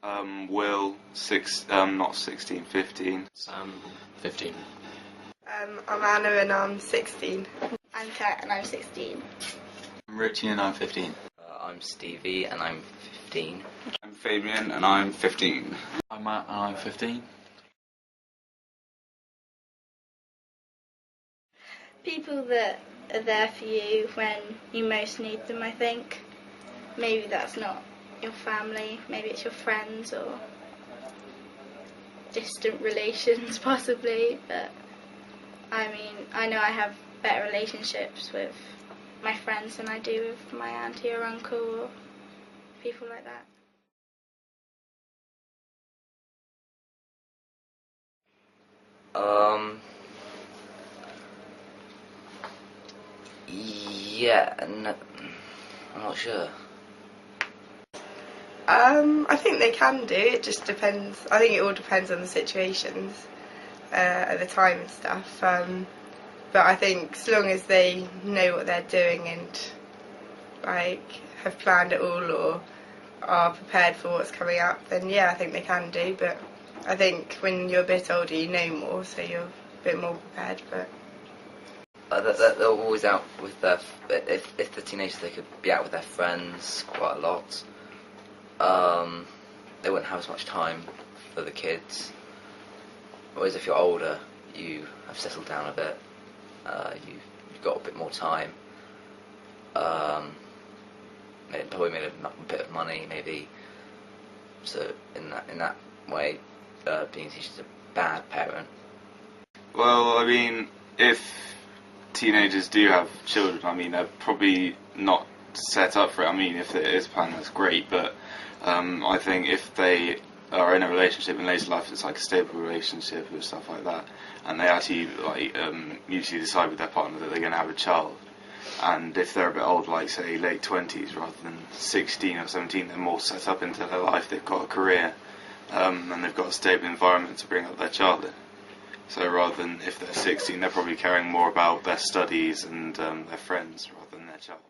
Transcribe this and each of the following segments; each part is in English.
Will, not 16, 15. Sam, 15. I'm Anna and I'm 16. I'm Kat and I'm 16. I'm Richie and I'm 15. I'm Stevie and I'm 15. I'm Fabian and I'm 15. I'm Matt and I'm 15. People that are there for you when you most need them, I think. Maybe that's not your family, maybe it's your friends or distant relations possibly, but I mean, I know I have better relationships with my friends than I do with my auntie or uncle or people like that. Yeah, no, I'm not sure. I think they can do, it just depends. I think it all depends on the situations at the time and stuff. But I think as long as they know what they're doing and like have planned it all or are prepared for what's coming up, then yeah, I think they can do. But I think when you're a bit older, you know more, so you're a bit more prepared. But They're always out with their. If they're teenagers, they could be out with their friends quite a lot. They wouldn't have as much time for the kids. Whereas if you're older, you have settled down a bit. You've got a bit more time. Probably made a bit of money, maybe. So in that way, being a teacher's a bad parent. Well, I mean, if teenagers do have children, I mean, they're probably not set up for it. I mean, if it is planned, that's great, but I think if they are in a relationship in later life, it's like a stable relationship or stuff like that, and they actually usually decide with their partner that they're going to have a child, and if they're a bit old, like say late 20s rather than 16 or 17, they're more set up into their life, they've got a career, and they've got a stable environment to bring up their child in. So rather than if they're 16, they're probably caring more about their studies and their friends rather than their child.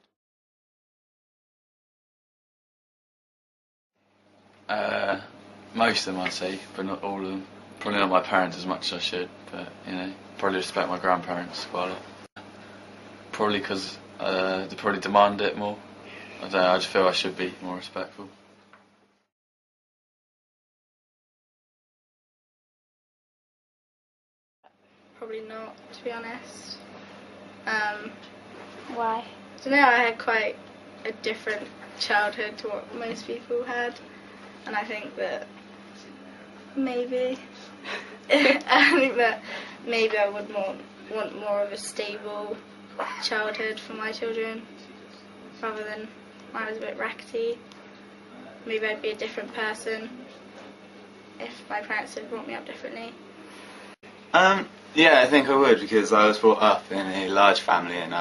Most of them I'd say, but not all of them. Probably not my parents as much as I should, but you know, probably respect my grandparents quite a lot. Probably because they probably demand it more. I don't know, I just feel I should be more respectful. Probably not, to be honest. Why? I don't know, I had quite a different childhood to what most people had, and I think that maybe I would want more of a stable childhood for my children rather than when I was a bit rackety. Maybe I'd be a different person if my parents had brought me up differently. Yeah, I think I would, because I was brought up in a large family, and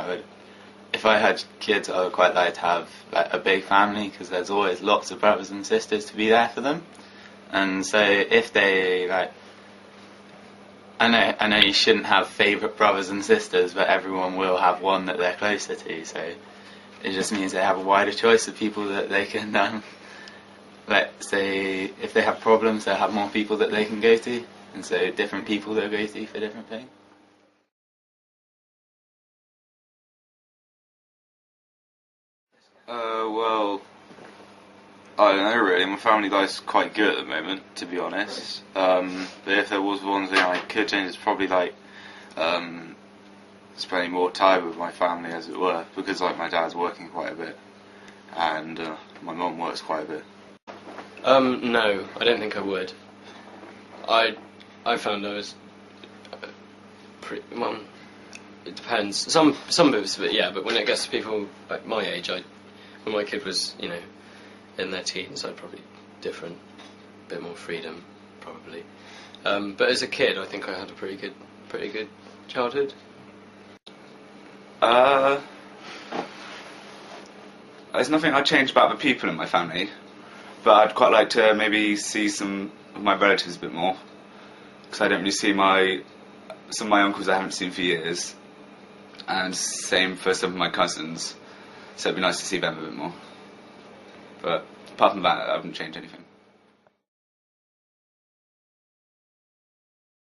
if I had kids, I would quite like to have like a big family, because there's always lots of brothers and sisters to be there for them. And so if they I know you shouldn't have favourite brothers and sisters, but everyone will have one that they're closer to. So it just means they have a wider choice of people that they can. Let's say if they have problems, they'll have more people that they can go to. And so different people they'll go to for different things. Well, I don't know really. My family life's quite good at the moment, to be honest. But if there was one thing I could change, it's probably like spending more time with my family, as it were, because like my dad's working quite a bit, and my mum works quite a bit. No, I don't think I would. I found I was pretty, well, it depends. Some bits of it, yeah, but when it gets to people like my age, when my kid was, you know, in their teens, I'd probably different, bit more freedom, probably. But as a kid, I think I had a pretty good childhood. There's nothing I'd change about the people in my family, but I'd quite like to maybe see some of my relatives a bit more, because I don't really see some of my uncles I haven't seen for years, and same for some of my cousins, so it'd be nice to see them a bit more. But apart from that, I wouldn't change anything.